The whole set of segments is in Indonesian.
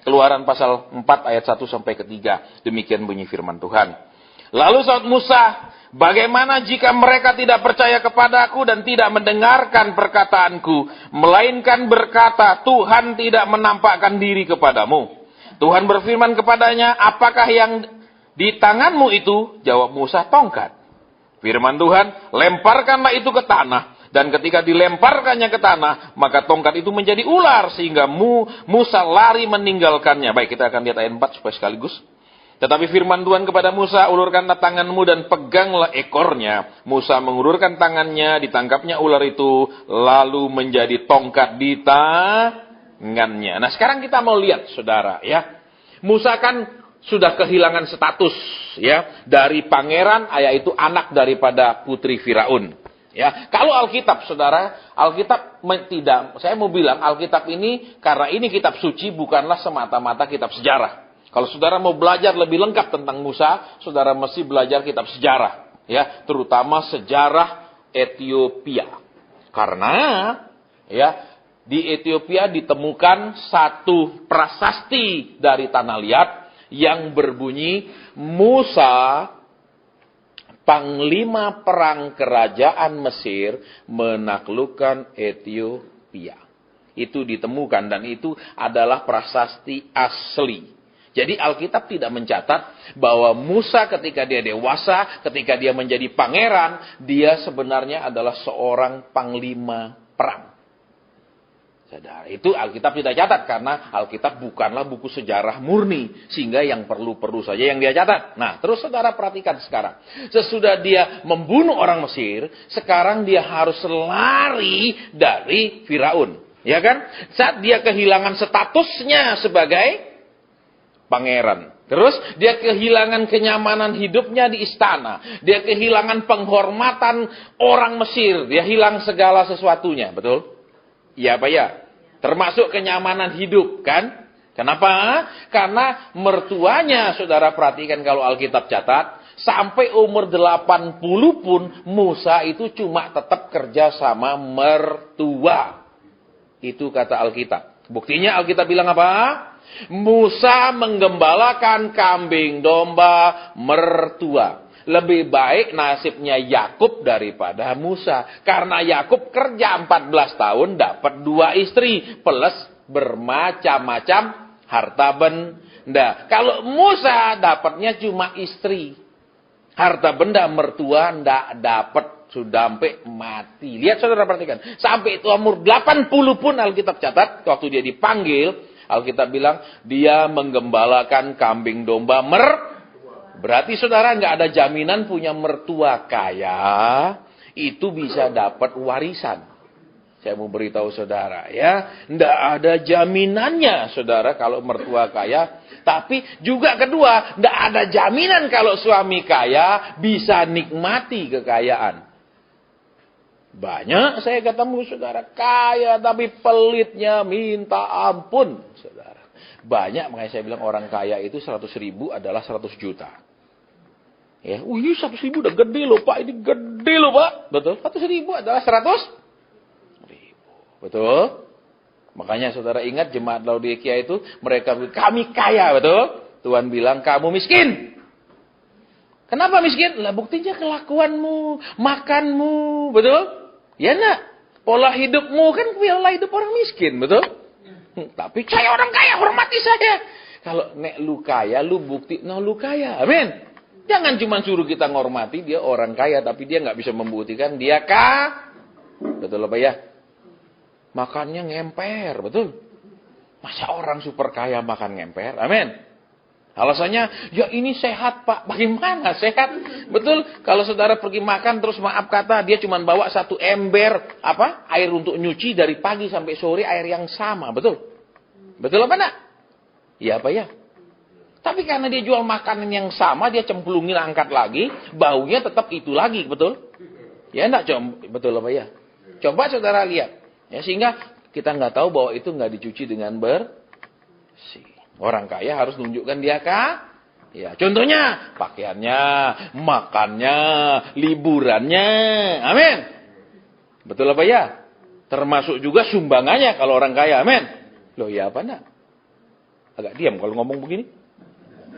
Keluaran pasal 4 ayat 1 sampai ke 3. Demikian bunyi firman Tuhan. Lalu saud Musa, bagaimana jika mereka tidak percaya kepadaku dan tidak mendengarkan perkataanku, melainkan berkata, Tuhan tidak menampakkan diri kepadamu. Tuhan berfirman kepadanya, apakah yang di tanganmu itu? Jawab Musa, tongkat. Firman Tuhan, lemparkanlah itu ke tanah. Dan ketika dilemparkannya ke tanah, maka tongkat itu menjadi ular, sehingga Musa lari meninggalkannya. Baik, kita akan lihat ayat 4 supaya sekaligus. Tetapi firman Tuhan kepada Musa, ulurkanlah tanganmu dan peganglah ekornya. Musa mengulurkan tangannya, ditangkapnya ular itu, lalu menjadi tongkat di tangannya. Nah, sekarang kita mau lihat, saudara, ya. Musa kan sudah kehilangan status, ya, dari pangeran, yaitu anak daripada putri Firaun. Ya, kalau Alkitab, saudara, Alkitab tidak, saya mau bilang Alkitab ini, karena ini kitab suci, bukanlah semata-mata kitab sejarah. Kalau saudara mau belajar lebih lengkap tentang Musa, saudara mesti belajar kitab sejarah, ya, terutama sejarah Ethiopia. Karena, ya, di Ethiopia ditemukan satu prasasti dari tanah liat yang berbunyi Musa, panglima perang kerajaan Mesir, menaklukkan Ethiopia. Itu ditemukan dan itu adalah prasasti asli. Jadi Alkitab tidak mencatat bahwa Musa ketika dia dewasa, ketika dia menjadi pangeran, dia sebenarnya adalah seorang panglima perang. Saudara, itu Alkitab tidak catat karena Alkitab bukanlah buku sejarah murni, sehingga yang perlu-perlu saja yang dia catat. Nah, terus saudara perhatikan sekarang. Sesudah dia membunuh orang Mesir, sekarang dia harus lari dari Firaun, ya kan? Saat dia kehilangan statusnya sebagai pangeran. Terus dia kehilangan kenyamanan hidupnya di istana. Dia kehilangan penghormatan orang Mesir. Dia hilang segala sesuatunya, betul? Iya apa ya? Termasuk kenyamanan hidup, kan? Kenapa? Karena mertuanya, saudara perhatikan kalau Alkitab catat, sampai umur 80 pun Musa itu cuma tetap kerja sama mertua. Itu kata Alkitab. Buktinya Alkitab bilang apa? Musa menggembalakan kambing domba mertua. Lebih baik nasibnya Yakub daripada Musa. Karena Yakub kerja 14 tahun dapat 2 istri. Plus bermacam-macam harta benda. Kalau Musa dapatnya cuma istri. Harta benda mertua ndak dapat. Sudah sampai mati. Lihat saudara perhatikan. Sampai itu umur 80 pun Alkitab catat. Waktu dia dipanggil. Alkitab bilang dia menggembalakan kambing domba Berarti saudara nggak ada jaminan punya mertua kaya itu bisa dapat warisan. Saya mau beritahu saudara ya, nggak ada jaminannya saudara kalau mertua kaya. Tapi juga kedua, nggak ada jaminan kalau suami kaya bisa nikmati kekayaan. Banyak saya ketemu saudara kaya tapi pelitnya minta ampun saudara. Banyak makanya saya bilang orang kaya itu 100.000 adalah 100 juta. Ya, ini 100.000 udah gede loh Pak, ini gede loh Pak. Betul? 100.000 adalah 100.000. Betul? Makanya saudara ingat jemaat Laodikia itu mereka bilang kami kaya, betul? Tuhan bilang kamu miskin. Kenapa miskin? Lah buktinya kelakuanmu, makanmu, betul? Ya nak, pola hidupmu kan pola hidup orang miskin, betul? Tapi saya orang kaya, hormati saya. Kalau nek lu kaya, lu bukti no lu kaya. Amin. Jangan cuma suruh kita ngormati dia orang kaya, tapi dia nggak bisa membuktikan dia betul apa ya? Makannya ngemper, betul? Masa orang super kaya makan ngemper? Amin. Alasannya, ya ini sehat Pak. Bagaimana sehat? Betul? Kalau saudara pergi makan terus maaf kata dia cuma bawa 1 ember air untuk nyuci dari pagi sampai sore air yang sama, betul? Betul apa nak? Ya apa ya? Tapi karena dia jual makanan yang sama, dia cemplungin angkat lagi, baunya tetap itu lagi, betul? Ya enggak, betul apa ya? Coba saudara lihat. Ya, sehingga kita nggak tahu bahwa itu nggak dicuci dengan bersih. Orang kaya harus nunjukkan dia ya, contohnya pakaiannya, makannya, liburannya. Amin. Betul apa ya? Termasuk juga sumbangannya kalau orang kaya. Amin. Loh ya apa enggak? Agak diam kalau ngomong begini.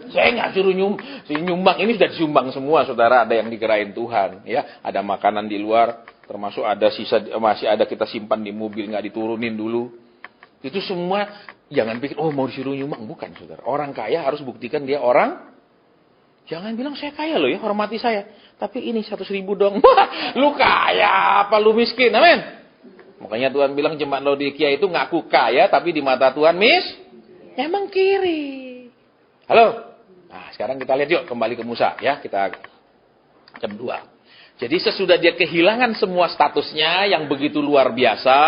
Saya nggak suruh nyumbang. Ini sudah disumbang semua, saudara. Ada yang dikirain Tuhan, ya. Ada makanan di luar, termasuk ada sisa masih ada kita simpan di mobil nggak diturunin dulu. Itu semua jangan pikir mau disuruh nyumbang, bukan, saudara. Orang kaya harus buktikan dia orang. Jangan bilang saya kaya loh ya, hormati saya. Tapi ini 100.000 dong. Lu kaya apa lu miskin? Amin. Makanya Tuhan bilang jemaat Laodikia itu ngaku kaya, tapi di mata Tuhan emang kiri. Halo. Nah, sekarang kita lihat yuk kembali ke Musa ya, kita kedua. Jadi sesudah dia kehilangan semua statusnya yang begitu luar biasa,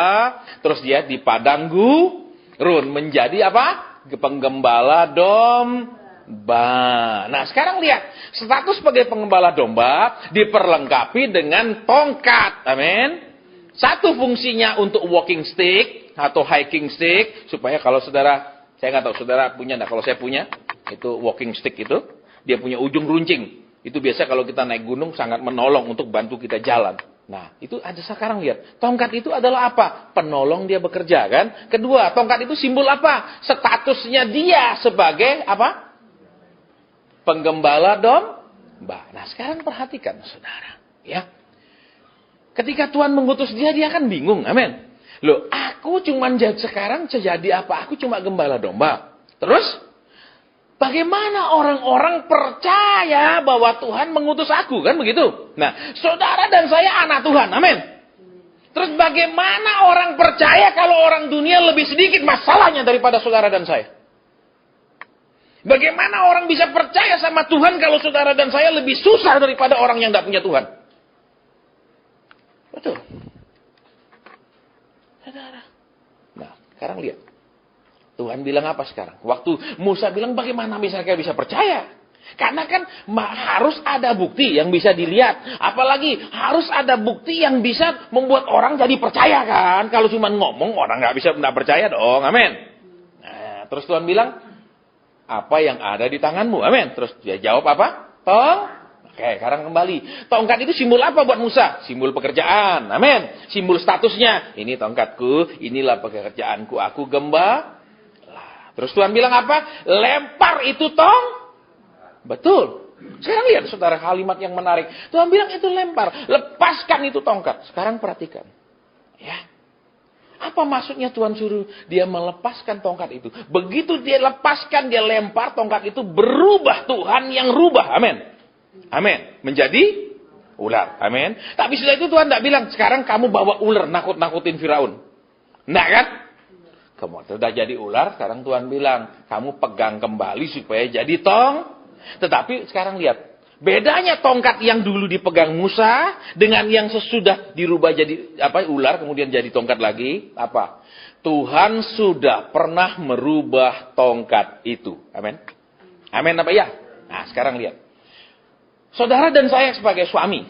terus dia di padang gurun menjadi apa? Penggembala domba. Nah, sekarang lihat, status sebagai penggembala domba diperlengkapi dengan tongkat. Amin. Satu fungsinya untuk walking stick atau hiking stick, supaya kalau saudara, saya nggak tahu saudara punya enggak, kalau saya punya, itu walking stick itu, dia punya ujung runcing. Itu biasa kalau kita naik gunung sangat menolong untuk bantu kita jalan. Nah, itu ada sekarang lihat. Tongkat itu adalah apa? Penolong dia bekerja kan. Kedua, tongkat itu simbol apa? Statusnya dia sebagai apa? Penggembala domba. Nah, sekarang perhatikan saudara. Ya. Ketika Tuhan mengutus dia kan bingung. Amin. Loh, aku cuman sekarang jadi apa? Aku cuma gembala domba. Terus? Bagaimana orang-orang percaya bahwa Tuhan mengutus aku, kan begitu? Nah, saudara dan saya anak Tuhan, amin. Terus bagaimana orang percaya kalau orang dunia lebih sedikit masalahnya daripada saudara dan saya? Bagaimana orang bisa percaya sama Tuhan kalau saudara dan saya lebih susah daripada orang yang tidak punya Tuhan? Betul. Saudara. Nah, sekarang lihat. Tuhan bilang apa sekarang? Waktu Musa bilang bagaimana mereka bisa percaya? Karena kan harus ada bukti yang bisa dilihat. Apalagi harus ada bukti yang bisa membuat orang jadi percaya kan. Kalau cuma ngomong orang nggak percaya dong. Amin. Nah, terus Tuhan bilang, apa yang ada di tanganmu? Amin. Terus dia jawab apa? Oke, sekarang kembali. Tongkat itu simbol apa buat Musa? Simbol pekerjaan. Amin. Simbol statusnya. Ini tongkatku, inilah pekerjaanku. Aku gembala. Terus Tuhan bilang apa? Lempar itu Betul. Sekarang lihat saudara kalimat yang menarik. Tuhan bilang itu lempar. Lepaskan itu tongkat. Sekarang perhatikan. Ya. Apa maksudnya Tuhan suruh dia melepaskan tongkat itu? Begitu dia lepaskan, dia lempar tongkat itu, berubah Tuhan yang rubah. Amin. Amin. Menjadi ular. Amin. Tapi setelah itu Tuhan tidak bilang, sekarang kamu bawa ular nakut-nakutin Firaun. Nah kan? Kamu sudah jadi ular, sekarang Tuhan bilang, kamu pegang kembali supaya jadi Tetapi sekarang lihat, bedanya tongkat yang dulu dipegang Musa dengan yang sesudah dirubah jadi ular, kemudian jadi tongkat lagi, apa? Tuhan sudah pernah merubah tongkat itu. Amin. Amin apa ya? Nah, sekarang lihat. Saudara dan saya sebagai suami,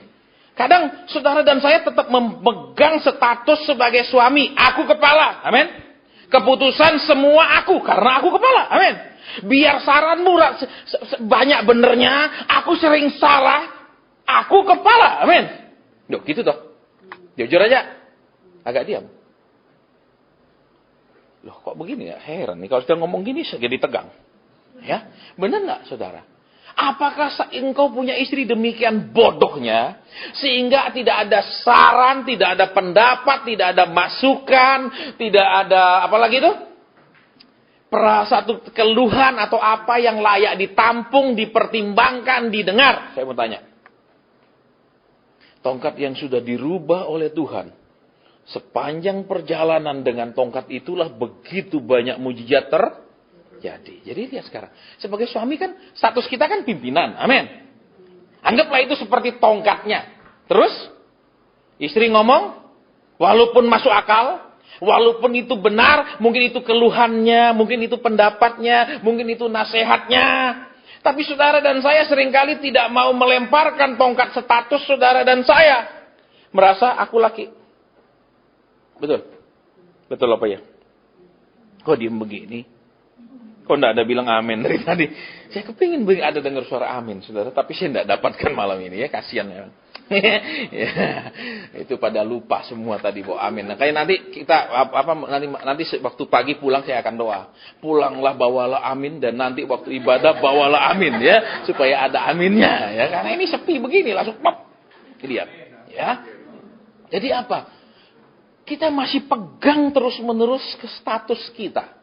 kadang saudara dan saya tetap memegang status sebagai suami. Aku kepala. Amin. Keputusan semua aku, karena aku kepala. Amin. Biar saranmu banyak benernya, aku sering salah, aku kepala. Amin. Duh, gitu toh. Jujur aja. Agak diam. Loh, kok begini ya? Heran nih, kalau sudah ngomong gini jadi tegang. Ya, benar nggak saudara? Apakah engkau punya istri demikian bodohnya, sehingga tidak ada saran, tidak ada pendapat, tidak ada masukan, tidak ada apalagi itu? Satu keluhan atau apa yang layak ditampung, dipertimbangkan, didengar. Saya mau tanya. Tongkat yang sudah dirubah oleh Tuhan, sepanjang perjalanan dengan tongkat itulah begitu banyak mujizat Jadi lihat sekarang. Sebagai suami kan, status kita kan pimpinan. Amin. Anggaplah itu seperti tongkatnya. Terus, istri ngomong, walaupun masuk akal, walaupun itu benar, mungkin itu keluhannya, mungkin itu pendapatnya, mungkin itu nasihatnya. Tapi saudara dan saya seringkali tidak mau melemparkan tongkat status saudara dan saya. Merasa aku laki. Betul? Betul apa ya? Kok diem begini? Kok enggak ada bilang amin dari tadi? Saya kepingin ada dengar suara amin, saudara. Tapi saya enggak dapatkan malam ini ya. Kasihan ya. Ya, itu pada lupa semua tadi, Bu. Amin. Nah, kayak nanti kita nanti waktu pagi pulang saya akan doa. Pulanglah bawalah amin, dan nanti waktu ibadah bawalah amin ya, supaya ada aminnya ya. Karena ini sepi begini langsung pop. Lihat ya. Jadi apa? Kita masih pegang terus-menerus ke status kita.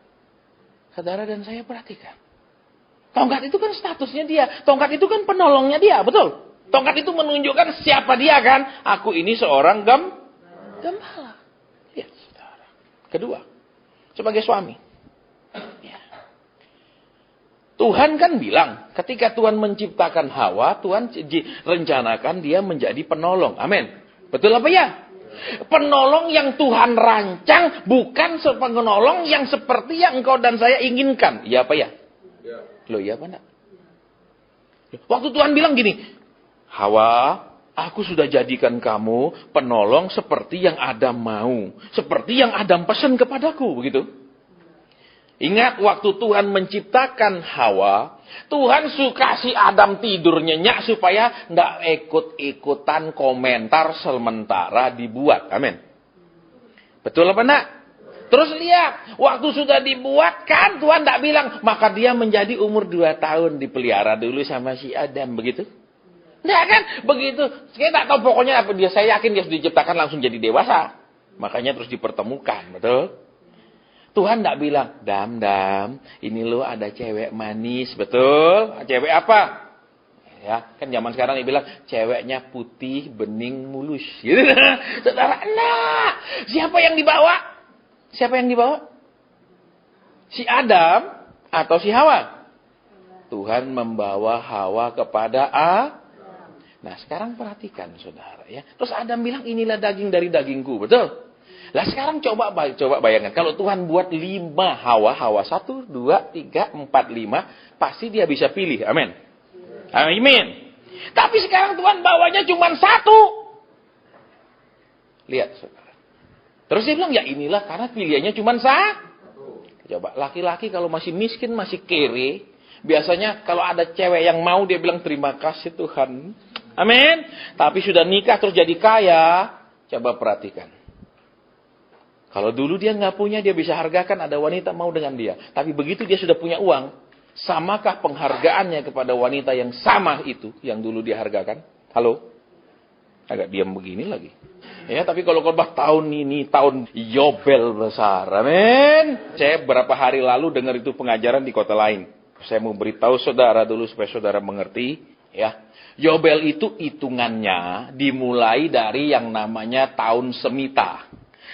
Saudara dan saya perhatikan. Tongkat itu kan statusnya dia. Tongkat itu kan penolongnya dia, betul? Tongkat itu menunjukkan siapa dia kan. Aku ini seorang gembala. Ya, saudara. Kedua, sebagai suami. Ya. Tuhan kan bilang, ketika Tuhan menciptakan Hawa, Tuhan rencanakan dia menjadi penolong. Amin. Betul apa ya? Penolong yang Tuhan rancang, bukan penolong yang seperti yang engkau dan saya inginkan. Iya apa ya? Loh, iya apa enggak? Waktu Tuhan bilang gini, Hawa, aku sudah jadikan kamu penolong seperti yang Adam mau. Seperti yang Adam pesan kepadaku, begitu. Ingat, waktu Tuhan menciptakan Hawa, Tuhan suka si Adam tidur nyenyak supaya nggak ikut-ikutan komentar sementara dibuat. Amin. Betul apa enggak? Terus lihat, waktu sudah dibuat kan Tuhan nggak bilang, maka dia menjadi umur 2 tahun dipelihara dulu sama si Adam, begitu? Nggak kan? Begitu. Saya tak tahu pokoknya apa dia. Saya yakin dia sudah diciptakan langsung jadi dewasa. Makanya terus dipertemukan, betul? Tuhan nggak bilang, Dam, ini lo ada cewek manis, betul? Cewek apa? Ya, kan zaman sekarang dia bilang, ceweknya putih, bening, mulus. Gitu. Saudara, nah, siapa yang dibawa? Siapa yang dibawa? Si Adam atau si Hawa? Tuhan membawa Hawa kepada Nah, sekarang perhatikan, saudara ya. Terus Adam bilang, inilah daging dari dagingku, betul? Lah sekarang coba bayangkan, kalau Tuhan buat 5 Hawa 1, 2, 3, 4, 5, pasti dia bisa pilih. Amin. Amin. Tapi sekarang Tuhan bawanya cuma 1. Lihat, saudara. Terus dia bilang, ya inilah karena pilihannya cuma 1. Coba, laki-laki kalau masih miskin, masih kere, biasanya kalau ada cewek yang mau, dia bilang, terima kasih Tuhan. Amin. Tapi sudah nikah terus jadi kaya, coba perhatikan. Kalau dulu dia nggak punya, dia bisa hargakan ada wanita mau dengan dia. Tapi begitu dia sudah punya uang, samakah penghargaannya kepada wanita yang sama itu yang dulu dia hargakan? Halo? Agak diam begini lagi. Ya, tapi kalau khotbah tahun ini tahun Yobel besar. Amin. Saya beberapa hari lalu dengar itu pengajaran di kota lain. Saya mau beritahu saudara dulu supaya saudara mengerti, ya. Yobel itu hitungannya dimulai dari yang namanya tahun Semita.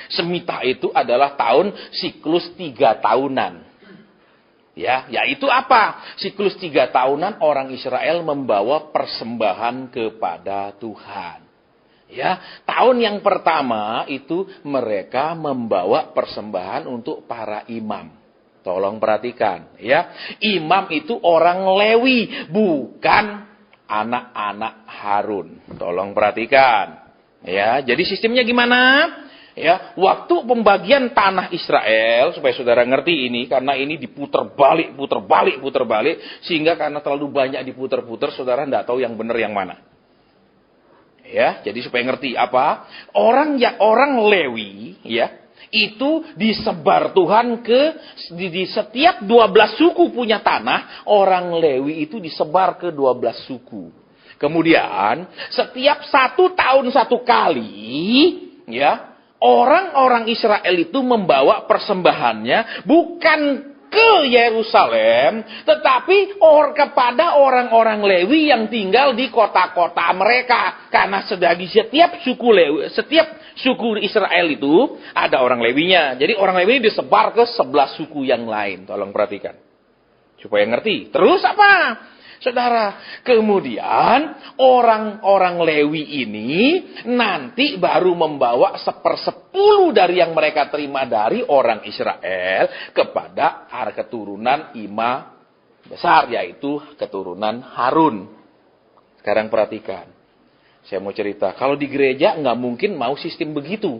Semita itu adalah tahun siklus 3 tahunan. Ya, yaitu apa? Siklus 3 tahunan orang Israel membawa persembahan kepada Tuhan. Ya, tahun yang pertama itu mereka membawa persembahan untuk para imam. Tolong perhatikan, ya. Imam itu orang Lewi, bukan anak-anak Harun. Tolong perhatikan. Ya, jadi sistemnya gimana? Ya, waktu pembagian tanah Israel, supaya saudara ngerti ini, karena ini diputer balik, sehingga karena terlalu banyak diputer-puter, saudara tidak tahu yang benar yang mana. Ya, jadi supaya ngerti apa? Orang Lewi, ya, itu disebar Tuhan di setiap 12 suku punya tanah, orang Lewi itu disebar ke 12 suku. Kemudian, setiap 1 tahun 1 kali, ya, orang-orang Israel itu membawa persembahannya bukan ke Yerusalem, tetapi kepada orang-orang Lewi yang tinggal di kota-kota mereka. Karena setiap suku Israel itu ada orang Lewinya. Jadi orang Lewi disebar ke 11 suku yang lain. Tolong perhatikan. Supaya ngerti. Terus apa? Saudara, kemudian orang-orang Lewi ini nanti baru membawa 1/10 dari yang mereka terima dari orang Israel kepada keturunan imam besar, yaitu keturunan Harun. Sekarang perhatikan, saya mau cerita, kalau di gereja nggak mungkin mau sistem begitu.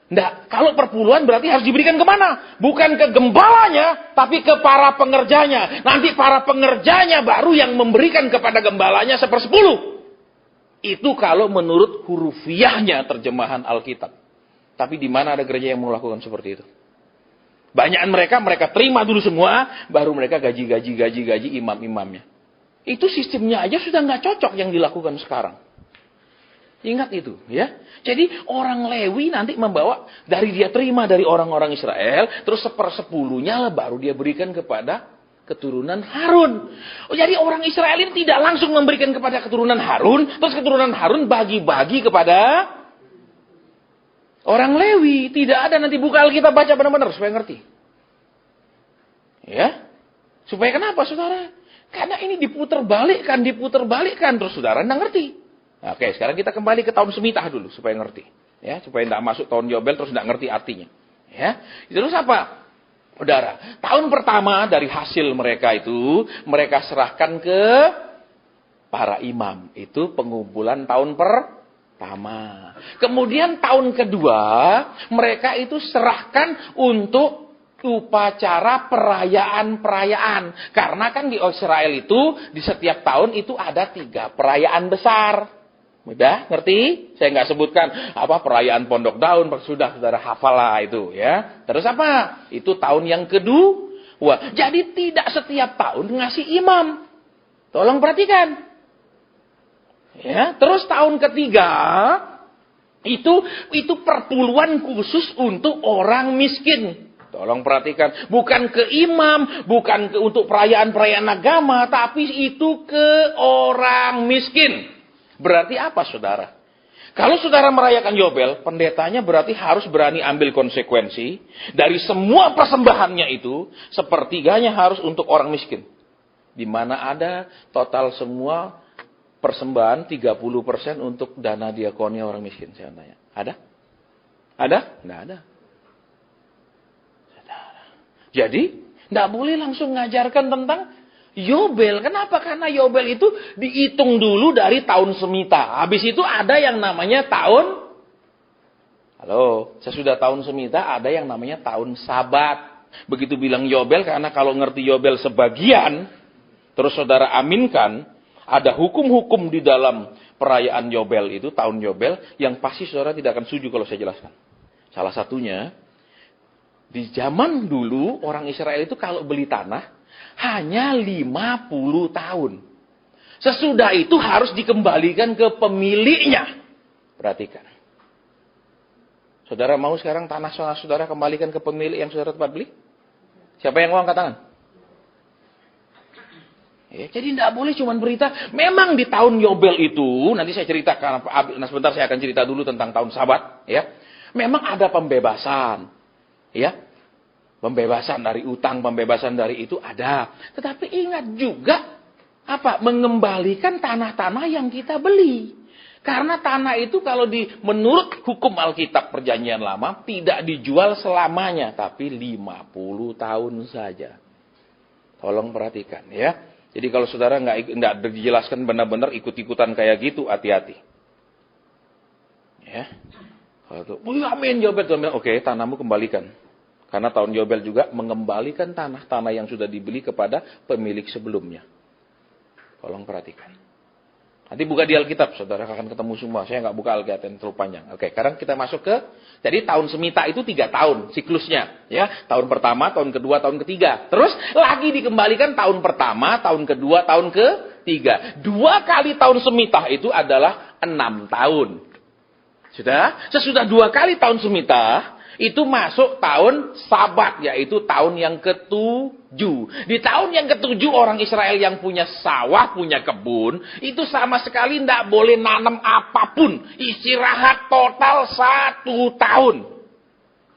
Nggak, kalau perpuluhan berarti harus diberikan kemana? Bukan ke gembalanya, tapi ke para pengerjanya. Nanti para pengerjanya baru yang memberikan kepada gembalanya 1/10. Itu kalau menurut hurufiahnya terjemahan Alkitab. Tapi di mana ada gereja yang melakukan seperti itu? Banyakan mereka terima dulu semua, baru mereka gaji imam-imamnya. Itu sistemnya aja sudah nggak cocok yang dilakukan sekarang. Ingat itu, ya. Jadi orang Lewi nanti membawa, dari dia terima dari orang-orang Israel, terus 1/10-nya lah baru dia berikan kepada keturunan Harun. Jadi orang Israel ini tidak langsung memberikan kepada keturunan Harun, terus keturunan Harun bagi-bagi kepada orang Lewi. Tidak ada, nanti buka Alkitab baca benar-benar supaya ngerti. Ya. Supaya kenapa, saudara? Karena ini diputar balikkan terus saudara enggak ngerti. Nah, oke, sekarang kita kembali ke tahun semitah dulu supaya ngerti. Ya, supaya enggak masuk tahun Yobel terus enggak ngerti artinya. Ya. Terus apa? Saudara, tahun pertama dari hasil mereka itu, mereka serahkan ke para imam. Itu pengumpulan tahun pertama. Kemudian tahun kedua, mereka itu serahkan untuk upacara perayaan-perayaan. Karena kan di Israel itu, di setiap tahun itu ada 3 perayaan besar. Mudah, ngerti? Saya nggak sebutkan apa perayaan Pondok Daun, sudah saudara hafal lah itu, ya. Terus apa? Itu tahun yang kedua. Wah, jadi tidak setiap tahun ngasih imam. Tolong perhatikan. Ya, terus tahun ketiga itu perpuluhan khusus untuk orang miskin. Tolong perhatikan, bukan ke imam, bukan untuk perayaan-perayaan agama, tapi itu ke orang miskin. Berarti apa, saudara? Kalau saudara merayakan Yobel, pendetanya berarti harus berani ambil konsekuensi. Dari semua persembahannya itu, 1/3 harus untuk orang miskin. Di mana ada total semua persembahan 30% untuk dana diakonia orang miskin. Saya tanya, ada? Ada? Nggak ada. Saudara. Jadi, nggak boleh langsung ngajarkan tentang Yobel. Kenapa? Karena Yobel itu dihitung dulu dari tahun semita. Habis itu ada yang namanya tahun, halo, sesudah tahun semita ada yang namanya tahun sabat. Begitu bilang Yobel, karena kalau ngerti Yobel sebagian, terus saudara aminkan, ada hukum-hukum di dalam perayaan Yobel itu, tahun Yobel, yang pasti saudara tidak akan setuju kalau saya jelaskan. Salah satunya, di zaman dulu orang Israel itu kalau beli tanah, hanya 50 tahun. Sesudah itu harus dikembalikan ke pemiliknya. Perhatikan. Saudara mau sekarang tanah saudara kembalikan ke pemilik yang saudara tempat beli? Siapa yang mau angkat tangan? Ya, jadi tidak boleh cuma berita. Memang di tahun Yobel itu, nanti saya ceritakan. Nah, sebentar saya akan cerita dulu tentang tahun Sabat. Ya, memang ada pembebasan. Ya. Pembebasan dari utang, pembebasan dari itu ada. Tetapi ingat juga, apa? Mengembalikan tanah-tanah yang kita beli. Karena tanah itu kalau menurut hukum Alkitab Perjanjian Lama, tidak dijual selamanya. Tapi 50 tahun saja. Tolong perhatikan, ya. Jadi kalau saudara nggak dijelaskan benar-benar ikut-ikutan kayak gitu, hati-hati. Ya. Amin, Yobel. Oke, tanahmu kembalikan. Karena tahun Yobel juga mengembalikan tanah-tanah yang sudah dibeli kepada pemilik sebelumnya. Tolong perhatikan. Nanti buka di Alkitab, saudara akan ketemu semua. Saya nggak buka Alkitab yang terlalu panjang. Oke, sekarang kita masuk ke, jadi tahun semita itu 3 tahun siklusnya. Ya, tahun pertama, tahun kedua, tahun ketiga. Terus lagi dikembalikan tahun pertama, tahun kedua, tahun ketiga. 2 kali tahun semita itu adalah 6 tahun. Sudah? Sesudah 2 kali tahun semita, itu masuk tahun Sabat, yaitu tahun yang ke-7. Di tahun yang ke-7 orang Israel yang punya sawah, punya kebun, itu sama sekali tidak boleh nanam apapun. Istirahat total 1 tahun.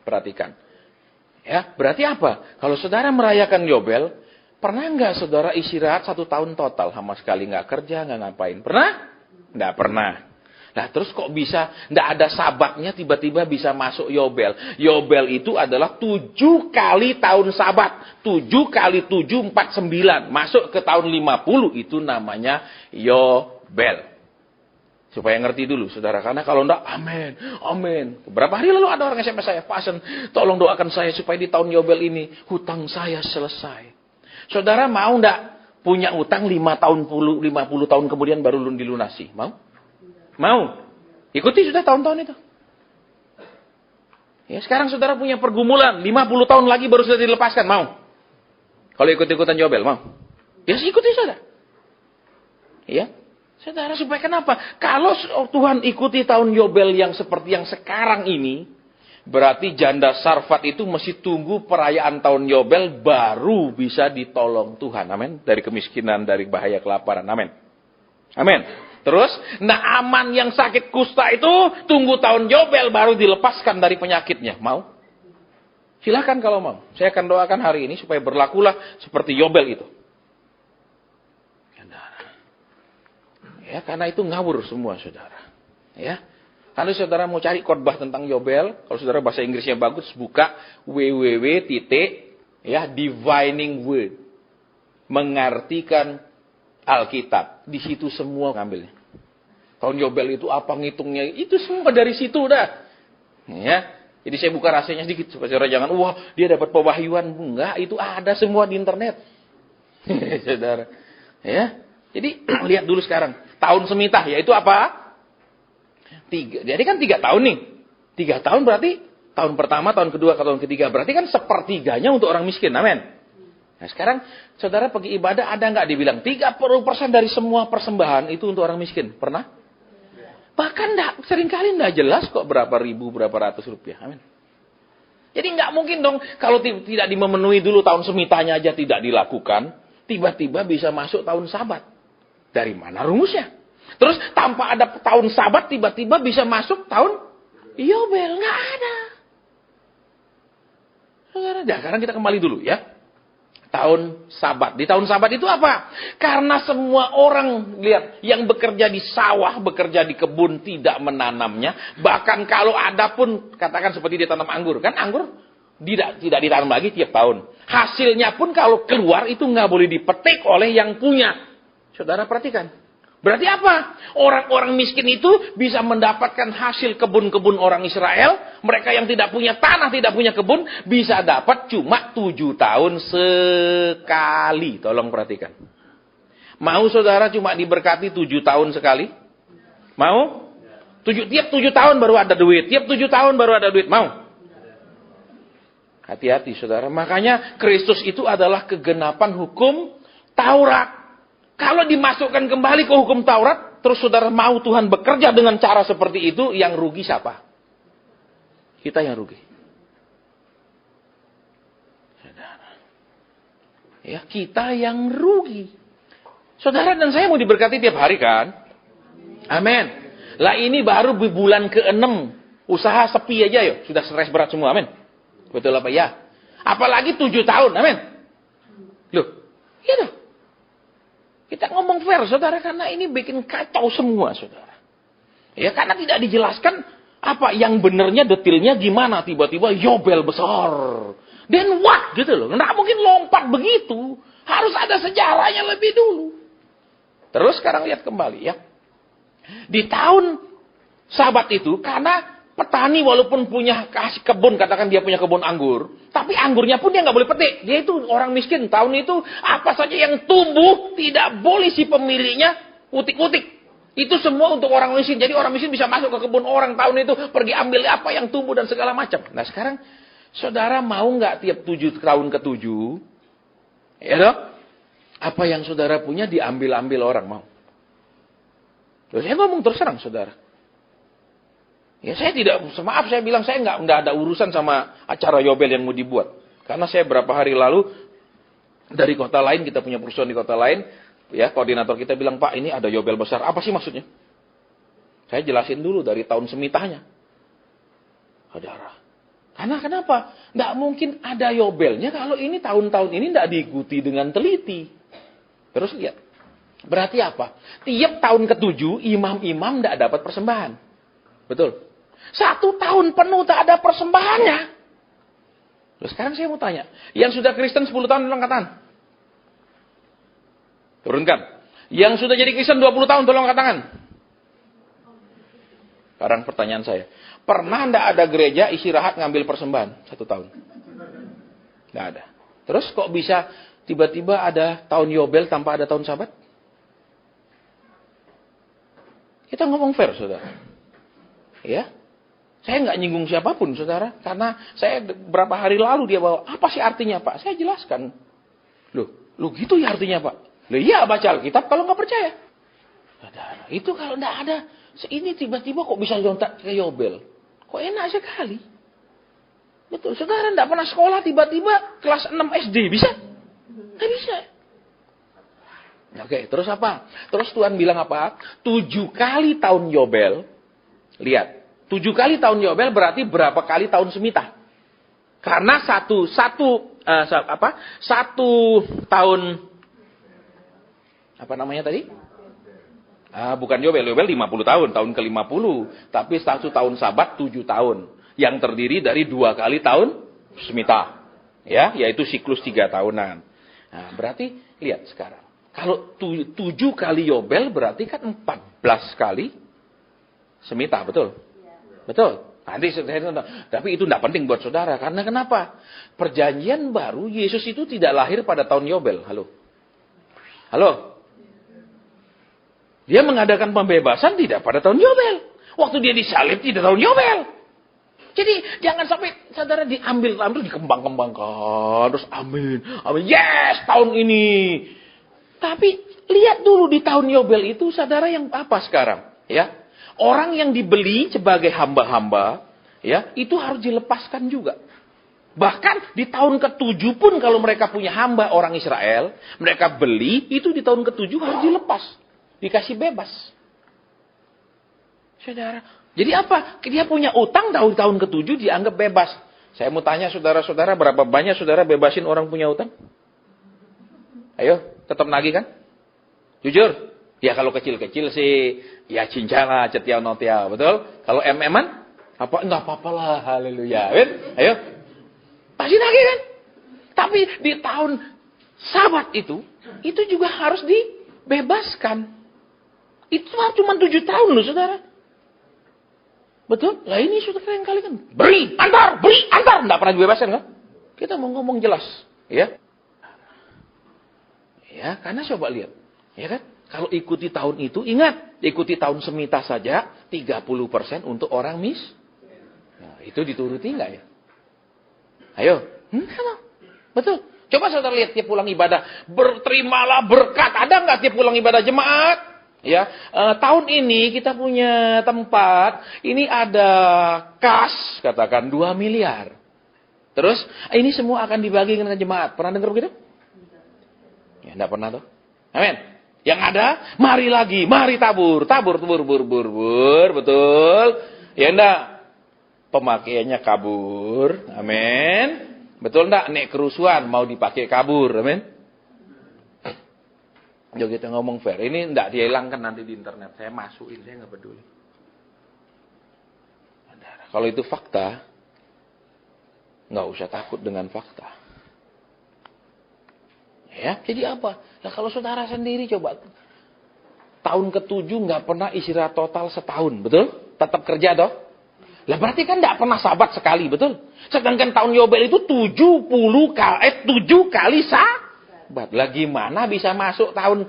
Perhatikan. Ya, berarti apa? Kalau saudara merayakan Yobel, pernah nggak saudara istirahat 1 tahun total? Sama sekali nggak kerja, nggak ngapain. Pernah? Nggak pernah. Nah, terus kok bisa tidak ada sabatnya tiba-tiba bisa masuk Yobel? Yobel itu adalah 7 kali tahun sabat. 7 kali 7, 49. Masuk ke tahun 50 itu namanya Yobel. Supaya ngerti dulu, saudara. Karena kalau enggak, amin, amin. Berapa hari lalu ada orang SMS saya, Pak Asen, tolong doakan saya supaya di tahun Yobel ini hutang saya selesai. Saudara mau enggak punya utang 50 tahun kemudian baru dilunasi? Mau? Mau? Ikuti sudah tahun-tahun itu. Ya, sekarang saudara punya pergumulan, 50 tahun lagi baru sudah dilepaskan, mau? Kalau ikut-ikutan Yobel, mau? Ya, ikuti saudara. Ya, saudara, supaya kenapa? Kalau Tuhan ikuti tahun Yobel yang seperti yang sekarang ini, berarti janda Sarfat itu mesti tunggu perayaan tahun Yobel baru bisa ditolong Tuhan. Amin. Dari kemiskinan, dari bahaya kelaparan. Amin. Amin. Terus, Naaman yang sakit kusta itu tunggu tahun Yobel baru dilepaskan dari penyakitnya. Mau? Silakan kalau mau. Saya akan doakan hari ini supaya berlakulah seperti Yobel itu. Ya, karena itu ngawur semua, saudara. Ya. Kalau saudara mau cari khotbah tentang Yobel, kalau saudara bahasa Inggrisnya bagus, buka www.divining word. Mengartikan Alkitab. Di situ semua ngambilnya. Tahun Yobel itu apa ngitungnya? Itu semua dari situ dah. Ya. Jadi saya buka rahasianya sedikit supaya saudara jangan, wah dia dapat pewahyuan. Enggak, itu ada semua di internet. Saudara. Ya. Jadi lihat dulu sekarang. Tahun semitah, yaitu apa? 3. Jadi kan 3 tahun nih. 3 tahun berarti tahun pertama, tahun kedua, tahun ketiga. Berarti kan sepertiganya untuk orang miskin. Amin. Nah sekarang saudara pergi ibadah ada nggak dibilang 30% dari semua persembahan itu untuk orang miskin? Pernah? Bahkan seringkali nggak jelas kok berapa ribu, berapa ratus rupiah. Amin. Jadi nggak mungkin dong kalau tidak dimemenuhi dulu tahun semitanya aja tidak dilakukan, tiba-tiba bisa masuk tahun Sabat. Dari mana rumusnya? Terus tanpa ada tahun Sabat tiba-tiba bisa masuk tahun Yobel. Nggak ada. Sekarang kita kembali dulu ya. Tahun Sabat. Di tahun Sabat itu apa? Karena semua orang lihat yang bekerja di sawah, bekerja di kebun tidak menanamnya. Bahkan kalau ada pun katakan seperti dia tanam anggur, kan anggur tidak ditanam lagi tiap tahun. Hasilnya pun kalau keluar itu nggak boleh dipetik oleh yang punya. Saudara perhatikan. Berarti apa? Orang-orang miskin itu bisa mendapatkan hasil kebun-kebun orang Israel. Mereka yang tidak punya tanah, tidak punya kebun, bisa dapat cuma 7 tahun sekali. Tolong perhatikan. Mau saudara cuma diberkati 7 tahun sekali? Mau? Tiap 7 tahun baru ada duit. Tiap 7 tahun baru ada duit. Mau? Hati-hati saudara. Makanya Kristus itu adalah kegenapan hukum Taurat. Kalau dimasukkan kembali ke hukum Taurat, terus saudara mau Tuhan bekerja dengan cara seperti itu, yang rugi siapa? Kita yang rugi. Saudara. Ya, kita yang rugi. Saudara dan saya mau diberkati tiap hari kan? Amin. Lah ini baru bulan ke-6. Usaha sepi aja yuk. Sudah stres berat semua, amin. Betul apa ya? Apalagi 7 tahun, amin. Loh, iya dong. Kita ngomong fair, saudara, karena ini bikin kacau semua, saudara. Ya, karena tidak dijelaskan apa yang benarnya, detailnya gimana. Tiba-tiba Yobel besar. Then what? Gitu loh. Nggak mungkin lompat begitu. Harus ada sejarahnya lebih dulu. Terus sekarang lihat kembali ya. Di tahun Sabat itu, karena petani walaupun punya kebun, katakan dia punya kebun anggur, tapi anggurnya pun dia nggak boleh petik. Dia itu orang miskin. Tahun itu apa saja yang tumbuh tidak boleh si pemiliknya utik-utik. Itu semua untuk orang miskin. Jadi orang miskin bisa masuk ke kebun orang tahun itu, pergi ambil apa yang tumbuh dan segala macam. Nah sekarang saudara mau nggak tiap 7 tahun ke-7, ya dong? Apa yang saudara punya diambil-ambil orang, mau? Loh, saya ngomong terus terang saudara. Ya saya tidak, maaf saya bilang saya nggak ada urusan sama acara Yobel yang mau dibuat. Karena saya berapa hari lalu dari kota lain, kita punya perusahaan di kota lain, ya koordinator kita bilang, Pak ini ada Yobel besar, apa sih maksudnya? Saya jelasin dulu dari tahun semitahnya. Saudara. Karena kenapa? Nggak mungkin ada Yobelnya kalau ini tahun-tahun ini nggak diikuti dengan teliti. Terus lihat. Berarti apa? Tiap tahun ke-7 imam-imam nggak dapat persembahan. Betul. 1 tahun penuh tak ada persembahannya. Terus sekarang saya mau tanya. Yang sudah Kristen 10 tahun tolong angkat tangan. Turunkan. Yang sudah jadi Kristen 20 tahun tolong angkat tangan. Sekarang pertanyaan saya. Pernah enggak ada gereja istirahat ngambil persembahan 1 tahun? Enggak ada. Terus kok bisa tiba-tiba ada tahun Yobel tanpa ada tahun Sabat? Kita ngomong fair, saudara. Ya, saya nggak nyinggung siapapun, saudara. Karena saya berapa hari lalu dia bawa, apa sih artinya, Pak? Saya jelaskan. Loh gitu ya artinya, Pak? Loh iya, baca Alkitab kalau nggak percaya. Saudara, itu kalau nggak ada, ini tiba-tiba kok bisa nyontak ke Yobel. Kok enak sekali. Betul, saudara nggak pernah sekolah, tiba-tiba kelas 6 SD, bisa? Nggak bisa. Oke, terus apa? Terus Tuhan bilang apa? 7 kali tahun Yobel. Lihat, 7 kali tahun Yobel berarti berapa kali tahun Semita? Karena satu tahun, apa namanya tadi? Bukan Yobel 50 tahun, tahun ke-50. Tapi 1 tahun Sabat 7 tahun. Yang terdiri dari 2 kali tahun Semita. Ya, yaitu siklus 3 tahunan. Nah, berarti lihat sekarang. Kalau 7 kali Yobel berarti kan 14 kali Semita, betul? Betul. Nanti tapi itu tidak penting buat saudara. Karena kenapa? Perjanjian baru, Yesus itu tidak lahir pada tahun Yobel. Halo? Dia mengadakan pembebasan tidak pada tahun Yobel. Waktu dia disalib tidak tahun Yobel. Jadi jangan sampai saudara diambil dikembang-kembangkan. Terus amin. Yes, tahun ini. Tapi lihat dulu di tahun Yobel itu saudara yang apa sekarang? Ya. Orang yang dibeli sebagai hamba-hamba, ya, itu harus dilepaskan juga. Bahkan di tahun ke-7 pun kalau mereka punya hamba orang Israel, mereka beli, itu di tahun ke-7 harus dilepas. Dikasih bebas. Saudara, jadi apa? Dia punya utang tahun ke-7 dianggap bebas. Saya mau tanya saudara-saudara, berapa banyak saudara bebasin orang punya utang? Ayo, tetap nagih kan? Jujur. Ya kalau kecil-kecil sih, ya cincana, cetiau notiau, betul? Kalau MM-an, enggak apa-apa lah, haleluya. Ayo, pasti nagih kan? Tapi di tahun Sabat itu juga harus dibebaskan. Itu cuma 7 tahun loh, saudara. Betul? Lah ini saudara yang kali kan, beri, antar, enggak pernah dibebaskan kan? Kita mau ngomong jelas, ya. Ya, karena coba lihat, ya kan? Kalau ikuti tahun itu, ingat, ikuti tahun Semita saja, 30% untuk orang Nah, itu dituruti enggak ya? Ayo. Betul. Coba saudara lihat tiap pulang ibadah. Berterimalah berkat. Ada enggak tiap pulang ibadah jemaat? Ya, tahun ini kita punya tempat. Ini ada kas, katakan 2 miliar. Terus, ini semua akan dibagikan ke jemaat. Pernah dengar begitu? Ya, enggak pernah tuh. Amin. Yang ada, mari tabur, betul. Ya enggak? Pemakaiannya kabur, amin. Betul enggak? Nek kerusuhan mau dipakai kabur, amin. Yuk kita ngomong fair. Ini enggak dihilangkan nanti di internet. Saya masukin, saya enggak peduli. Kalau itu fakta, enggak usah takut dengan fakta. Ya, jadi apa? Nah, kalau saudara sendiri coba tahun ke-7 nggak pernah istirahat total setahun, betul? Tetap kerja toh? Lah berarti kan nggak pernah Sabat sekali, betul? Sedangkan tahun Yobel itu 7 kali Sabat. Lah gimana bisa masuk tahun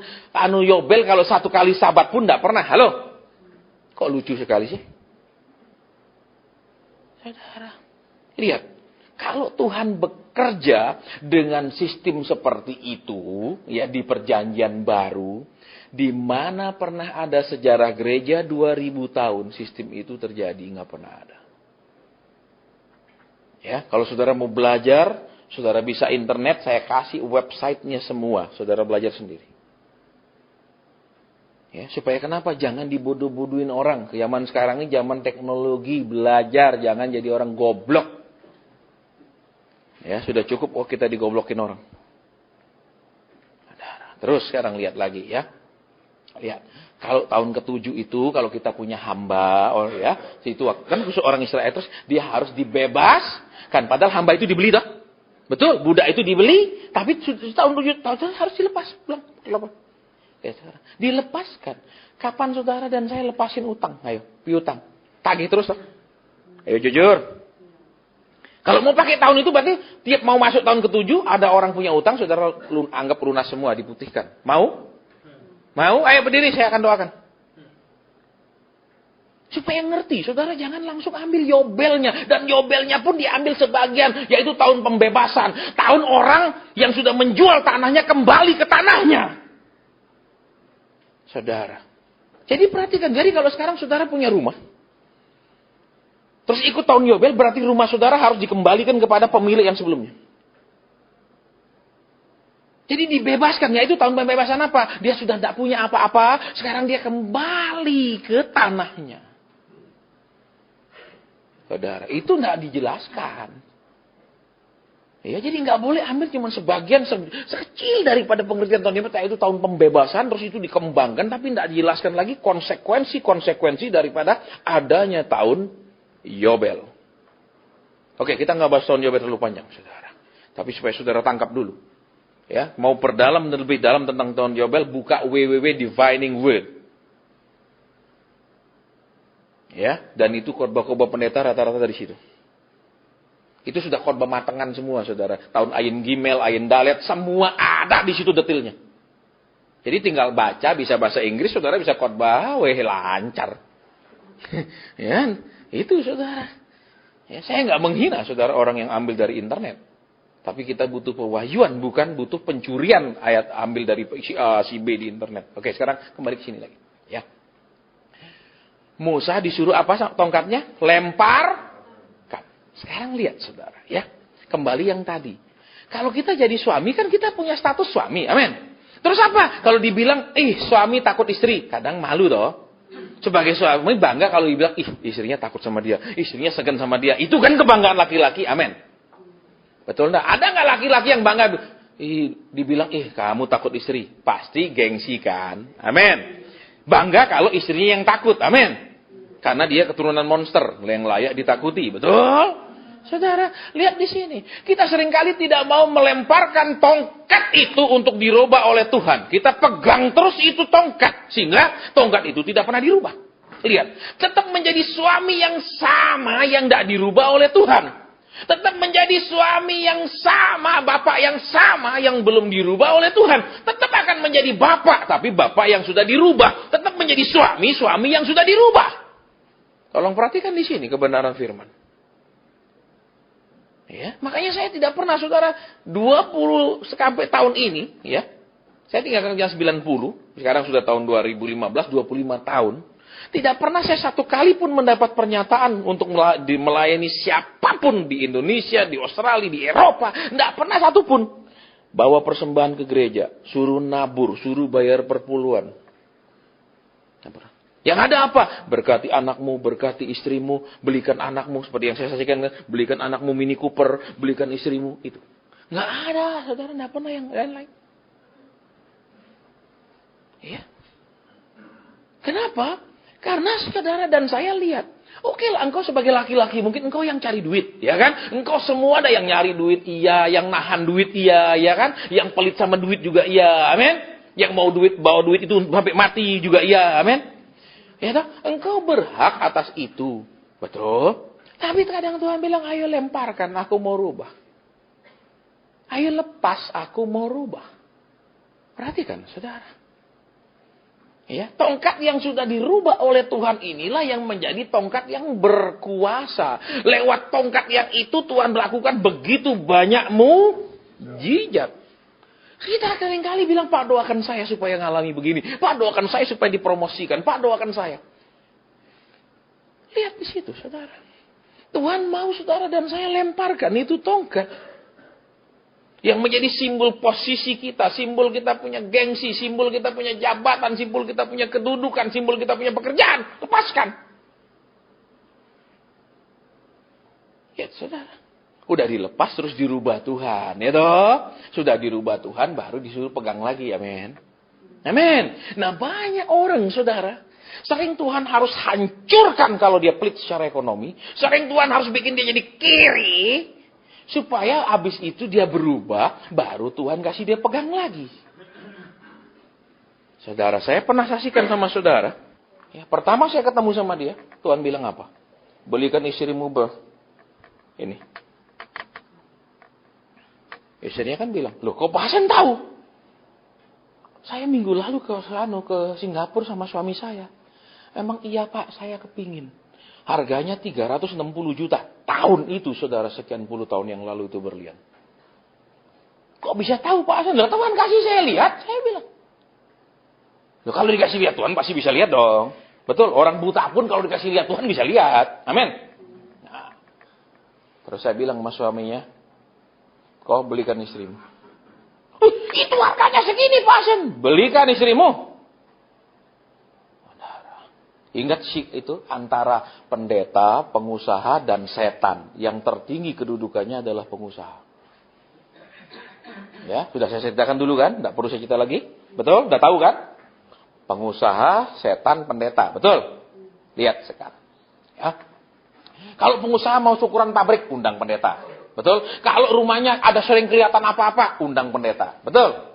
Yobel kalau 1 kali Sabat pun nggak pernah? Halo? Kok lucu sekali sih? Saudara, lihat. Kalau Tuhan bekerja dengan sistem seperti itu, ya di perjanjian baru, di mana pernah ada sejarah gereja 2000 tahun, sistem itu terjadi, nggak pernah ada. Ya, kalau saudara mau belajar, saudara bisa internet, saya kasih websitenya semua, saudara belajar sendiri. Ya, supaya kenapa? Jangan dibodoh-bodohin orang. Zaman sekarang ini zaman teknologi, belajar, jangan jadi orang goblok. Ya, sudah cukup kita digoblokin orang. Terus sekarang lihat lagi ya. Lihat. Kalau tahun ke-7 itu kalau kita punya hamba, itu kan khusus orang Israel terus dia harus dibebaskan. Padahal hamba itu dibeli toh. Betul, budak itu dibeli, tapi tahun 7 tahun harus dilepas. Belum. Ya, dilepaskan. Kapan saudara dan saya lepasin utang? Ayo, piutang. Tagih terus toh. Ayo jujur. Kalau mau pakai tahun itu berarti tiap mau masuk tahun ke-7 ada orang punya utang, saudara anggap lunas semua, diputihkan. Mau? Mau? Ayo berdiri, saya akan doakan. Supaya ngerti, saudara jangan langsung ambil yobelnya. Dan yobelnya pun diambil sebagian, yaitu tahun pembebasan. Tahun orang yang sudah menjual tanahnya kembali ke tanahnya. Saudara. Jadi perhatikan, jadi kalau sekarang saudara punya rumah, terus ikut tahun yobel, berarti rumah saudara harus dikembalikan kepada pemilik yang sebelumnya. Jadi dibebaskan, yaitu tahun pembebasan apa? Dia sudah tidak punya apa-apa, sekarang dia kembali ke tanahnya. Saudara, itu tidak dijelaskan. Ya, jadi nggak boleh ambil cuma sebagian sekecil daripada pengertian tahun yobel, itu tahun pembebasan, terus itu dikembangkan, tapi tidak dijelaskan lagi konsekuensi daripada adanya tahun yobel. Oke, kita nggak bahas tahun yobel terlalu panjang, saudara. Tapi supaya saudara tangkap dulu, ya, mau perdalam dan lebih dalam tentang tahun yobel, buka www.defining word. Ya, dan itu khotbah-khotbah pendeta rata-rata dari situ. Itu sudah khotbah matangan semua, saudara. Tahun Ayin Gimel, Ayin Dalet, semua ada di situ detailnya. Jadi tinggal baca, bisa bahasa Inggris, saudara bisa khotbah, lancar. Ya, itu saudara. Ya, saya nggak menghina saudara orang yang ambil dari internet. Tapi kita butuh pewahyuan, bukan butuh pencurian ayat ambil dari si B di internet. Oke, sekarang kembali ke sini lagi. Ya. Musa disuruh apa tongkatnya? Lempar. Sekarang lihat saudara, ya. Kembali yang tadi. Kalau kita jadi suami, kan kita punya status suami. Amin. Terus apa? Kalau dibilang, suami takut istri. Kadang malu toh. Sebagai suami bangga kalau dibilang, istrinya takut sama dia. Istrinya segan sama dia. Itu kan kebanggaan laki-laki. Amin. Betul enggak? Ada enggak laki-laki yang bangga? Dibilang, kamu takut istri. Pasti gengsi kan. Amin. Bangga kalau istrinya yang takut. Amin. Karena dia keturunan monster. Yang layak ditakuti. Betul? Saudara, lihat di sini. Kita seringkali tidak mau melemparkan tongkat itu untuk dirubah oleh Tuhan. Kita pegang terus itu tongkat. Sehingga tongkat itu tidak pernah dirubah. Lihat. Tetap menjadi suami yang sama yang tidak dirubah oleh Tuhan. Tetap menjadi suami yang sama, bapak yang sama yang belum dirubah oleh Tuhan. Tetap akan menjadi bapak, tapi bapak yang sudah dirubah. Tetap menjadi suami yang sudah dirubah. Tolong perhatikan di sini kebenaran firman. Ya, makanya saya tidak pernah saudara 20 sampai tahun ini, ya. Saya tinggal kerja 90, sekarang sudah tahun 2015, 25 tahun. Tidak pernah saya satu kali pun mendapat pernyataan untuk melayani siapapun di Indonesia, di Australia, di Eropa. Tidak pernah satu pun. Bawa persembahan ke gereja, suruh nabur, suruh bayar perpuluhan. Tidak pernah. Yang ada apa? Berkati anakmu, berkati istrimu, belikan anakmu, seperti yang saya saksikan, belikan anakmu Mini Cooper, belikan istrimu, itu. Nggak ada, saudara, nggak pernah yang lain-lain. Ya. Kenapa? Karena saudara dan saya lihat, oke lah, engkau sebagai laki-laki, mungkin engkau yang cari duit, ya kan? Engkau semua ada yang nyari duit, iya, yang nahan duit, iya, ya kan? Yang pelit sama duit juga, iya, amin? Yang mau duit, bawa duit itu sampai mati juga, iya, amin? Ya toh, engkau berhak atas itu. Betul? Tapi kadang Tuhan bilang, ayo lemparkan, aku mau rubah. Ayo lepas, aku mau rubah. Perhatikan, saudara. Ya, tongkat yang sudah dirubah oleh Tuhan inilah yang menjadi tongkat yang berkuasa. Lewat tongkat yang itu Tuhan melakukan begitu banyak mukjizat. Kita seringkali bilang, Pak doakan saya supaya ngalami begini. Pak doakan saya supaya dipromosikan. Pak doakan saya. Lihat di situ, saudara. Tuhan mau saudara dan saya lemparkan itu tongkat. Yang menjadi simbol posisi kita. Simbol kita punya gengsi. Simbol kita punya jabatan. Simbol kita punya kedudukan. Simbol kita punya pekerjaan. Lepaskan. Lihat, saudara. Udah dilepas terus dirubah Tuhan. Ya toh? Sudah dirubah Tuhan baru disuruh pegang lagi. Amin. Amin. Nah banyak orang saudara. Sering Tuhan harus hancurkan kalau dia pelit secara ekonomi. Sering Tuhan harus bikin dia jadi kiri. Supaya habis itu dia berubah. Baru Tuhan kasih dia pegang lagi. Saudara saya pernah saksikan sama saudara. Ya, pertama saya ketemu sama dia. Tuhan bilang apa? Belikan istrimu ini. Istrinya kan bilang, loh kok Pak Hasan tahu? Saya minggu lalu ke Singapura sama suami saya. Emang iya Pak, saya kepingin. Harganya 360 juta. Tahun itu saudara, sekian puluh tahun yang lalu itu berlian. Kok bisa tahu Pak Hasan? Lah Tuhan kasih saya lihat, saya bilang. Loh, kalau dikasih lihat Tuhan pasti bisa lihat dong. Betul, orang buta pun kalau dikasih lihat Tuhan bisa lihat. Amin. Nah, terus saya bilang sama suaminya, kau belikan istrimu. Itu harganya segini Pak Hasan. Belikan istrimu. Ingat sih itu antara pendeta, pengusaha, dan setan. Yang tertinggi kedudukannya adalah pengusaha. Ya, sudah saya ceritakan dulu kan? Tidak perlu saya cerita lagi. Betul? Sudah tahu kan? Pengusaha, setan, pendeta. Betul? Lihat sekarang. Ya. Kalau pengusaha mau syukuran pabrik, undang pendeta. Betul? Kalau rumahnya ada sering kelihatan apa-apa, undang pendeta. Betul?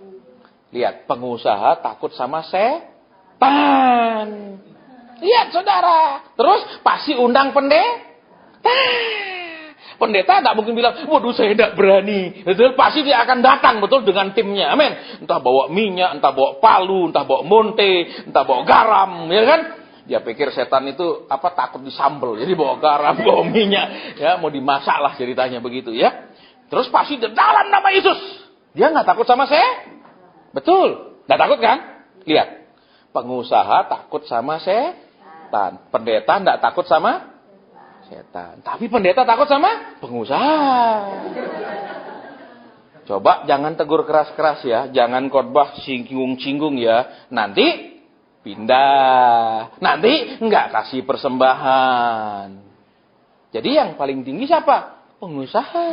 Lihat, pengusaha takut sama setan. Lihat saudara. Terus pasti undang pendeta. Pendeta tidak mungkin bilang, waduh saya tidak berani. Betul? Pasti dia akan datang betul dengan timnya. Amin. Entah bawa minyak, entah bawa palu, entah bawa monte, entah bawa garam, ya kan? Dia pikir setan itu takut disambel. Jadi bawa garam, bawa minyak, ya mau dimasak lah ceritanya begitu ya. Terus pasti dalam nama Yesus. Dia nggak takut sama saya. Betul. Nggak takut kan? Lihat. Pengusaha takut sama setan. Pendeta tidak takut sama setan. Tapi pendeta takut sama pengusaha. Coba jangan tegur keras-keras ya. Jangan khotbah singgung-singgung ya. Nanti pindah. Nanti enggak kasih persembahan. Jadi yang paling tinggi siapa? Pengusaha.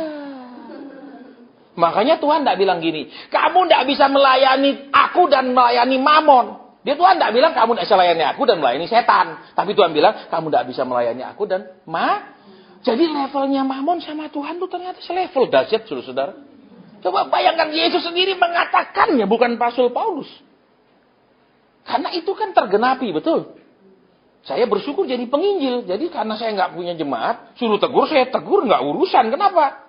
Makanya Tuhan tidak bilang gini. Kamu tidak bisa melayani aku dan melayani Mamon. Dia Tuhan tidak bilang kamu tidak bisa melayani aku dan melayani setan. Tapi Tuhan bilang kamu tidak bisa melayani aku dan Jadi levelnya Mamon sama Tuhan itu ternyata selevel. Dahsyat saudara. Coba bayangkan Yesus sendiri mengatakannya, bukan Rasul Paulus. Karena itu kan tergenapi, betul. Saya bersyukur jadi penginjil. Jadi karena saya nggak punya jemaat, suruh tegur, saya tegur, nggak urusan. Kenapa?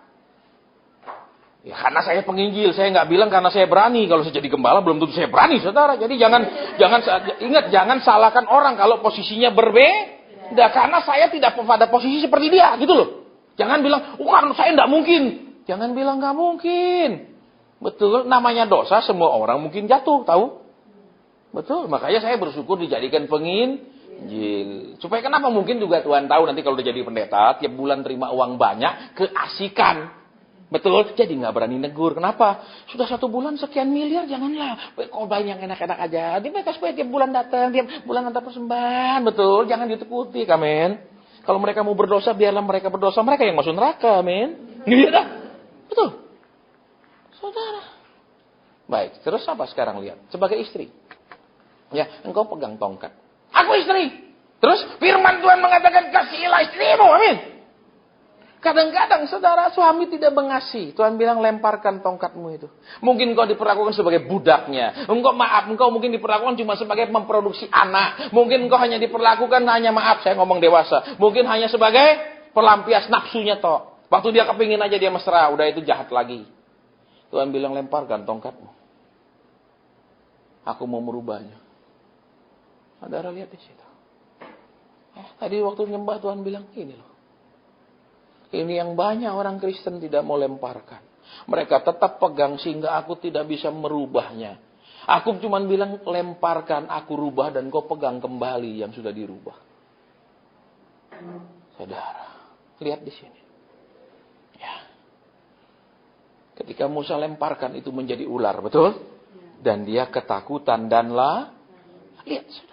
Ya karena saya penginjil, saya nggak bilang karena saya berani. Kalau saya jadi gembala belum tentu saya berani, saudara. Jadi jangan salahkan orang kalau posisinya berbeda. Karena saya tidak pada posisi seperti dia, gitu loh. Jangan bilang, karena saya nggak mungkin. Jangan bilang nggak mungkin. Betul, namanya dosa semua orang mungkin jatuh, tahu? Betul, makanya saya bersyukur dijadikan penginjil. Supaya kenapa mungkin juga Tuhan tahu nanti kalau udah jadi pendeta, tiap bulan terima uang banyak, keasikan. Betul, jadi nggak berani negur. Kenapa? Sudah 1 bulan sekian miliar, janganlah. Kau bayang yang enak-enak aja. Dia mereka supaya tiap bulan datang, tiap bulan antar persembahan. Betul, jangan ditakuti, amin. Kalau mereka mau berdosa, biarlah mereka berdosa. Mereka yang masuk neraka, amin. Iya dah. Betul. Saudara. Baik, terus apa sekarang lihat? Sebagai istri. Ya, engkau pegang tongkat. Aku istri. Terus firman Tuhan mengatakan, kasihilah istrimu, amin. Kadang-kadang saudara suami tidak mengasihi. Tuhan bilang lemparkan tongkatmu itu. Mungkin kau diperlakukan sebagai budaknya. Engkau mungkin diperlakukan cuma sebagai memproduksi anak. Mungkin engkau hanya diperlakukan saya ngomong dewasa. Mungkin hanya sebagai pelampias nafsunya toh. Waktu dia kepingin aja dia mesra, udah itu jahat lagi. Tuhan bilang lemparkan tongkatmu. Aku mau merubahnya. Saudara lihat di situ. Tadi waktu nyembah Tuhan bilang ini loh. Ini yang banyak orang Kristen tidak mau lemparkan. Mereka tetap pegang sehingga aku tidak bisa merubahnya. Aku cuma bilang lemparkan, aku rubah dan kau pegang kembali yang sudah dirubah. Saudara, lihat di sini. Ya. Ketika Musa lemparkan itu menjadi ular, betul? Dan dia ketakutan dan lihat saudara.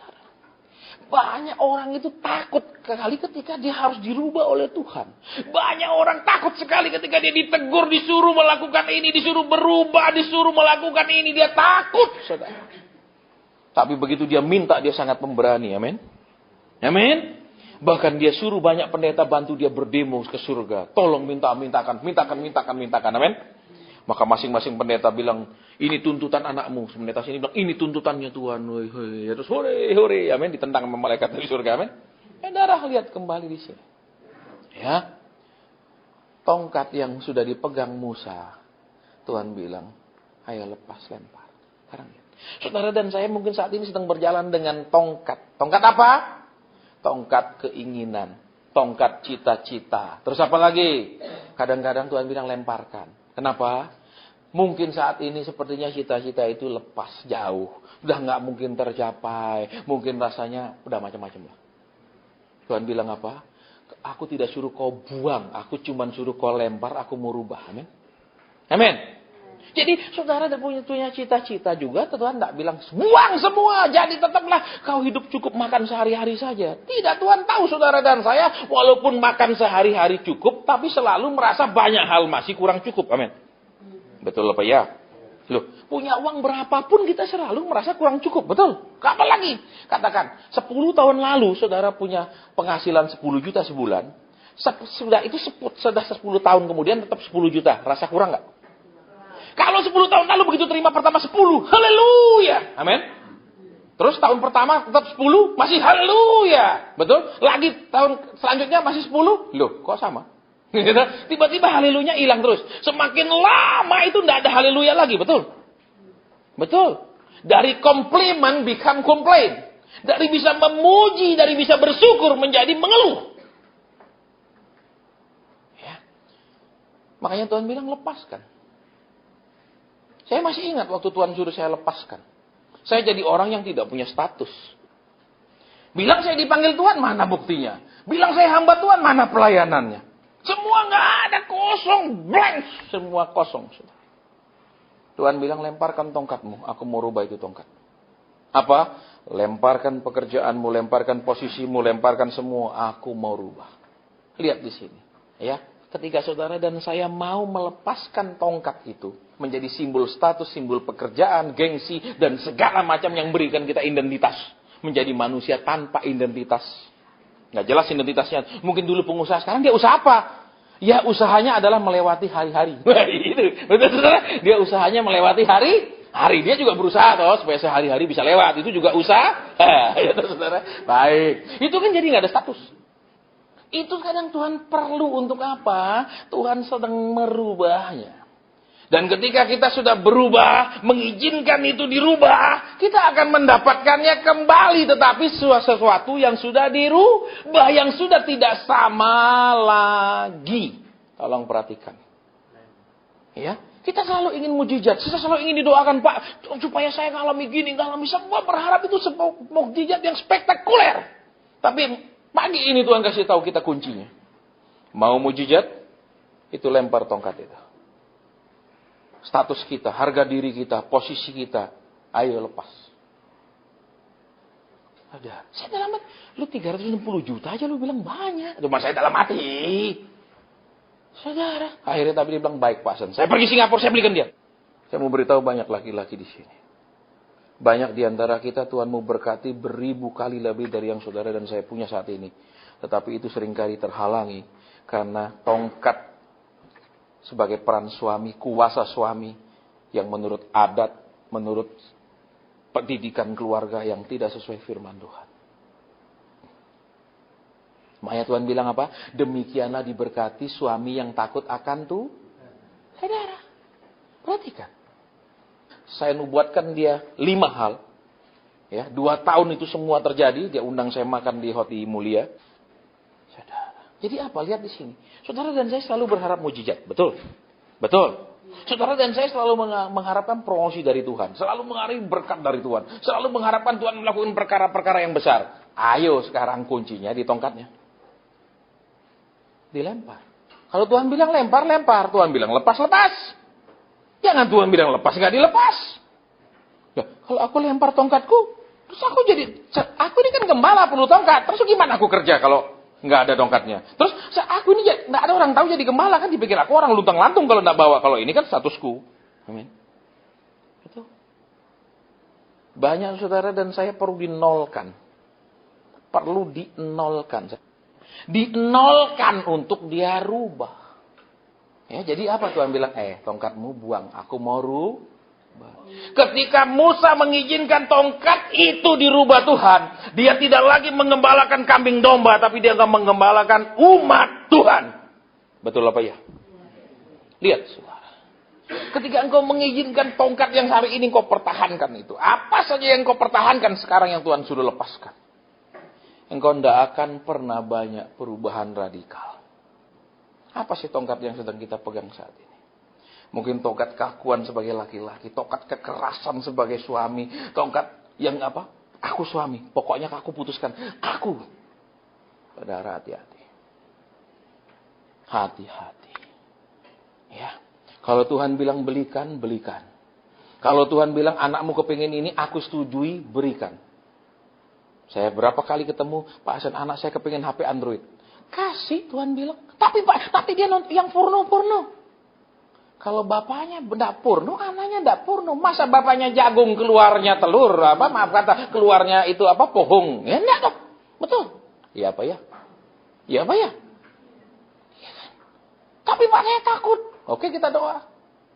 Banyak orang itu takut sekali ketika dia harus dirubah oleh Tuhan. Banyak orang takut sekali ketika dia ditegur, disuruh melakukan ini, disuruh berubah, disuruh melakukan ini. Dia takut, saudara. Tapi begitu dia minta, dia sangat pemberani, amin. Amin. Bahkan dia suruh banyak pendeta bantu dia berdemo ke surga. Tolong mintakan, amin. Maka masing-masing pendeta bilang, ini tuntutan anakmu. Pendeta sini bilang, ini tuntutannya Tuhan. Terus hore, amin. Ditentang sama malaikat dari surga, amin. Darah lihat kembali di sini. Ya. Tongkat yang sudah dipegang Musa. Tuhan bilang, ayo lepas, lempar. Sekarang lihat. Saudara dan saya mungkin saat ini sedang berjalan dengan tongkat. Tongkat apa? tongkat keinginan, tongkat cita-cita. Terus apa lagi? Kadang-kadang Tuhan bilang lemparkan. Kenapa? Mungkin saat ini sepertinya cita-cita itu lepas jauh. Udah nggak mungkin tercapai. Mungkin rasanya udah macam-macam lah. Tuhan bilang apa? Aku tidak suruh kau buang. Aku cuma suruh kau lempar. Aku mau rubah. Amin. Amin. Jadi saudara punya cita-cita juga, Tuhan tidak bilang, buang semua, jadi tetaplah kau hidup cukup makan sehari-hari saja. Tidak, Tuhan tahu saudara dan saya, walaupun makan sehari-hari cukup, tapi selalu merasa banyak hal masih kurang cukup. Amin. Betul apa ya? Loh, punya uang berapapun kita selalu merasa kurang cukup. Betul? Apa lagi? Katakan, 10 tahun lalu saudara punya penghasilan 10 juta sebulan. Sudah 10 tahun kemudian tetap 10 juta. Rasa kurang nggak? Kalau 10 tahun lalu begitu terima pertama 10, haleluya. Amin. Terus tahun pertama tetap 10, masih haleluya. Betul? Lagi tahun selanjutnya masih 10. Loh, kok sama? Tiba-tiba haleluyanya hilang terus. Semakin lama itu tidak ada haleluya lagi, betul? Betul. Dari komplimen become complain. Dari bisa memuji, dari bisa bersyukur menjadi mengeluh. Ya. Makanya Tuhan bilang lepaskan. Saya masih ingat waktu Tuhan suruh saya lepaskan. Saya jadi orang yang tidak punya status. Bilang saya dipanggil Tuhan, mana buktinya? Bilang saya hamba Tuhan, mana pelayanannya? Semua nggak ada, kosong, blank. Semua kosong. Tuhan bilang, lemparkan tongkatmu. Aku mau rubah itu tongkat. Apa? Lemparkan pekerjaanmu, lemparkan posisimu, lemparkan semua. Aku mau rubah. Lihat di sini. Ya. Ketika saudara dan saya mau melepaskan tongkat itu, menjadi simbol status, simbol pekerjaan, gengsi, dan segala macam yang berikan kita identitas. Menjadi manusia tanpa identitas. Nggak jelas identitasnya. Mungkin dulu pengusaha, sekarang dia usaha apa? Ya usahanya adalah melewati hari-hari. Itu betul saudara. Dia usahanya melewati hari. Dia juga berusaha toh supaya sehari-hari bisa lewat. Itu juga usaha. Ya saudara. Baik. Itu kan jadi nggak ada status. Itu kadang Tuhan perlu untuk apa? Tuhan sedang merubahnya. Dan ketika kita sudah berubah, mengizinkan itu dirubah, kita akan mendapatkannya kembali. Tetapi sesuatu yang sudah dirubah, yang sudah tidak sama lagi. Tolong perhatikan. Ya, kita selalu ingin mujizat. Kita selalu ingin didoakan, Pak, supaya saya ngalami gini, ngalami semua. Berharap itu sebuah mujizat yang spektakuler. Tapi pagi ini Tuhan kasih tahu kita kuncinya. Mau mujizat, itu lempar tongkat itu. Status kita, harga diri kita, posisi kita, ayo lepas. Ada. Saya dalam hati, lu 360 juta aja lu bilang banyak. Cuma saya dalam hati. Saudara. Akhirnya tapi dia bilang, baik Pak Sen. Saya pergi Singapura, saya belikan dia. Saya mau beritahu banyak laki-laki di sini. Banyak di antara kita Tuhan mau berkati beribu kali lebih dari yang saudara dan saya punya saat ini. Tetapi itu seringkali terhalangi karena tongkat sebagai peran suami, kuasa suami yang menurut adat, menurut pendidikan keluarga yang tidak sesuai firman Tuhan. Makanya Tuhan bilang apa? Demikianlah diberkati suami yang takut akan tuh saudara. Perhatikan. Saya nubuatkan dia 5 hal. Ya, 2 tahun itu semua terjadi. Dia undang saya makan di Hoti Mulia. Saudara. Jadi apa? Lihat di sini. Saudara dan saya selalu berharap mujizat. Betul? Betul. Saudara dan saya selalu mengharapkan promosi dari Tuhan. Selalu mengharapkan berkat dari Tuhan. Selalu mengharapkan Tuhan melakukan perkara-perkara yang besar. Ayo sekarang kuncinya di tongkatnya. Dilempar. Kalau Tuhan bilang lempar, lempar. Tuhan bilang lepas, lepas. Jangan Tuhan bilang lepas, nggak dilepas. Ya, kalau aku lempar tongkatku, terus aku ini kan gembala perlu tongkat. Terus gimana aku kerja kalau nggak ada tongkatnya? Terus aku ini nggak ada orang tahu jadi gembala kan dipikir aku orang luntang-lantung kalau nggak bawa. Kalau ini kan statusku. Amin. Itu. Banyak saudara dan saya perlu dinolkan. Perlu dinolkan. Dinolkan untuk dia rubah. Ya, jadi apa Tuhan bilang? Tongkatmu buang, aku mau rubah. Ketika Musa mengizinkan tongkat itu dirubah Tuhan, dia tidak lagi mengembalakan kambing domba, tapi dia akan mengembalakan umat Tuhan. Betul apa ya? Lihat, saudara. Ketika engkau mengizinkan tongkat yang hari ini engkau pertahankan itu, apa saja yang engkau pertahankan sekarang yang Tuhan sudah lepaskan? engkau tidak akan pernah banyak perubahan radikal. Apa sih tongkat yang sedang kita pegang saat ini? Mungkin tongkat keakuan sebagai laki-laki, tongkat kekerasan sebagai suami, tongkat yang apa? Aku suami, pokoknya aku putuskan, aku. Saudara, hati-hati. Hati-hati. Ya. Kalau Tuhan bilang belikan, belikan. Kalau Tuhan bilang anakmu kepingin ini, aku setujui, berikan. Saya berapa kali ketemu, Pak Hasan, anak saya kepingin HP Android. Kasih, Tuhan bilang. Tapi Pak, tapi dia yang porno-porno. Kalau bapaknya tidak porno, anaknya tidak porno. Masa bapaknya jagung, keluarnya telur, maaf kata, keluarnya itu pohong. Ya enggak dong. Betul. Iya apa ya? Iya apa ya? Ya kan? Tapi Pak, saya takut. Oke, kita doa.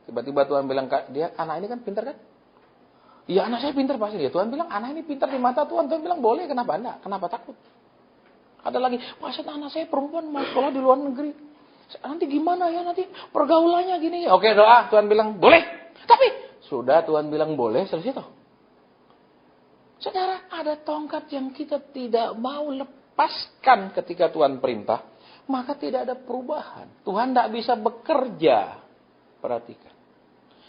Tiba-tiba Tuhan bilang, dia anak ini kan pintar kan? Iya, anak saya pintar pasti. Ya, Tuhan bilang, anak ini pintar di mata Tuhan. Tuhan bilang, boleh, kenapa enggak? Kenapa takut? Ada lagi, Pak, anak saya perempuan mau sekolah di luar negeri. Nanti gimana ya, nanti pergaulannya gini. Oke, doa. Tuhan bilang, boleh. Tapi, sudah Tuhan bilang boleh, selesai toh. Saudara, ada tongkat yang kita tidak mau lepaskan ketika Tuhan perintah. Maka tidak ada perubahan. Tuhan tidak bisa bekerja. Perhatikan.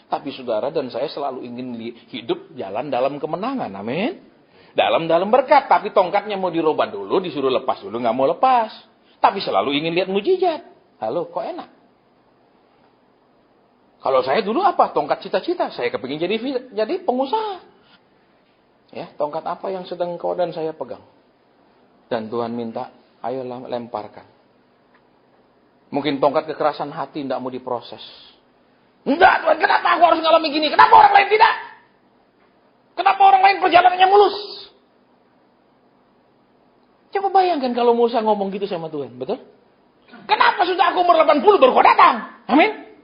Tapi saudara dan saya selalu ingin hidup jalan dalam kemenangan. Amin. Dalam berkat. Tapi tongkatnya mau dirubah dulu, disuruh lepas dulu. Nggak mau lepas. Tapi selalu ingin lihat mujizat. Halo, kok enak? Kalau saya dulu apa? Tongkat cita-cita. Saya kepingin jadi pengusaha. Ya, tongkat apa yang sedang kau dan saya pegang? Dan Tuhan minta, ayo lemparkan. Mungkin tongkat kekerasan hati tidak mau diproses. Enggak Tuhan, kenapa aku harus ngalami gini? Kenapa orang lain tidak? Kenapa orang lain perjalanannya mulus? Coba bayangkan kalau Musa ngomong gitu sama Tuhan, betul? Kenapa sudah aku umur 80 baru kau datang? Amin.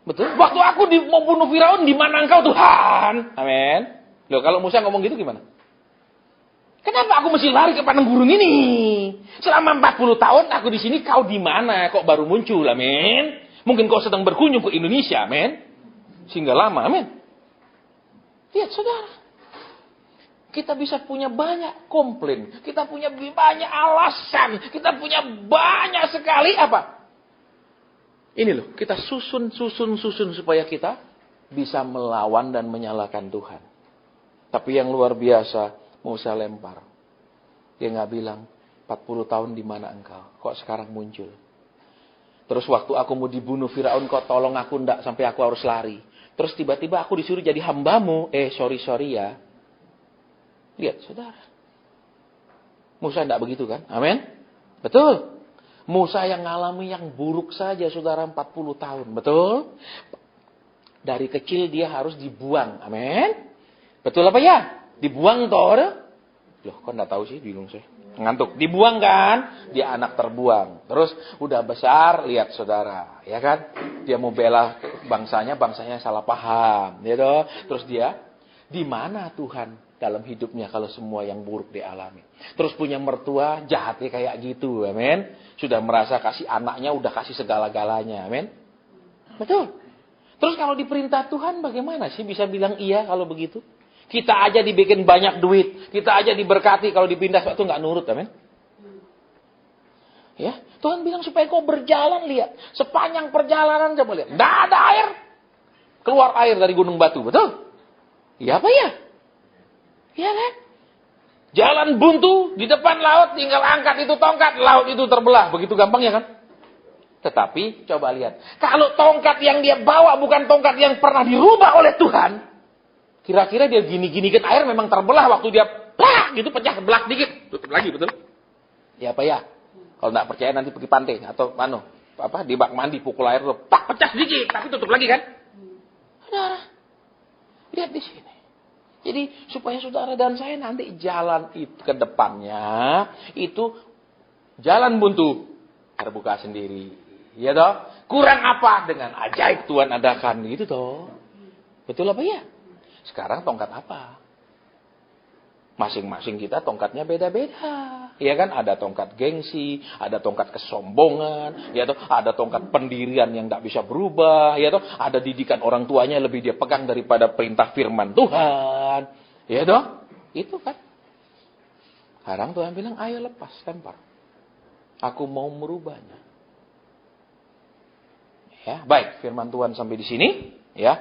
Betul? Waktu aku mau bunuh Firaun, di mana engkau Tuhan? Amin. Loh, kalau Musa ngomong gitu gimana? Kenapa aku mesti lari ke padang gurun ini? Selama 40 tahun aku di sini, kau di mana? Kok baru muncul? Amin. Mungkin kau sedang berkunjung ke Indonesia, amin. Sehingga lama, amin. Lihat, saudara. Kita bisa punya banyak komplain. Kita punya banyak alasan. Kita punya banyak sekali apa? Ini loh, kita susun supaya kita bisa melawan dan menyalahkan Tuhan. Tapi yang luar biasa, Musa lempar. Dia nggak bilang, 40 tahun di mana engkau? Kok sekarang muncul? Terus waktu aku mau dibunuh Firaun, kok tolong aku ndak sampai aku harus lari. Terus tiba-tiba aku disuruh jadi hambamu. Sorry ya. Lihat, saudara. Musa ndak begitu kan? Amin? Betul. Musa yang ngalami yang buruk saja, saudara, 40 tahun. Betul? Dari kecil dia harus dibuang. Amin? Betul apa ya? Dibuang toh? Loh, kok ndak tahu sih? Bingung saya. Ngantuk. Dibuang kan? Dia anak terbuang. Terus udah besar, lihat saudara. Ya kan? Dia mau bela bangsanya salah paham. Ya toh? Terus dia, di mana Tuhan dalam hidupnya kalau semua yang buruk dialami? Terus punya mertua, jahatnya kayak gitu. Amin. Sudah merasa kasih anaknya, udah kasih segala-galanya. Amin. Betul. Terus kalau diperintah Tuhan bagaimana sih bisa bilang iya kalau begitu? Kita aja dibikin banyak duit. Kita aja diberkati. Kalau dipindah suatu nggak nurut. Amin. Ya, Tuhan bilang supaya kau berjalan, lihat. Sepanjang perjalanan coba lihat. Nggak ada air. Keluar air dari gunung batu. Betul? Iya apa ya? Iya kan? Jalan buntu. Di depan laut tinggal angkat itu tongkat. Laut itu terbelah. Begitu gampang ya kan? Tetapi coba lihat. Kalau tongkat yang dia bawa bukan tongkat yang pernah dirubah oleh Tuhan. Kira-kira dia gini-gini kan air memang terbelah waktu dia plak gitu pecah belak dikit, tutup lagi, betul? Ya apa ya? Kalau enggak percaya nanti pergi pantai atau di bak mandi pukul air tuh pecah sedikit tapi tutup lagi kan? Saudara, lihat di sini. Jadi supaya saudara dan saya nanti jalan itu ke depannya itu jalan buntu terbuka sendiri. Ya toh? Kurang apa dengan ajaib Tuhan adakan gitu toh? Betul apa ya? Sekarang tongkat apa? Masing-masing kita tongkatnya beda-beda. Ya kan? Ada tongkat gengsi, ada tongkat kesombongan, ya toh? Ada tongkat pendirian yang tidak bisa berubah, ya toh? Ada didikan orang tuanya lebih dia pegang daripada perintah firman Tuhan. Ya toh? Itu kan. Sekarang Tuhan bilang, ayo lepas, lempar. Aku mau merubahnya. Ya, baik, firman Tuhan sampai di sini, ya.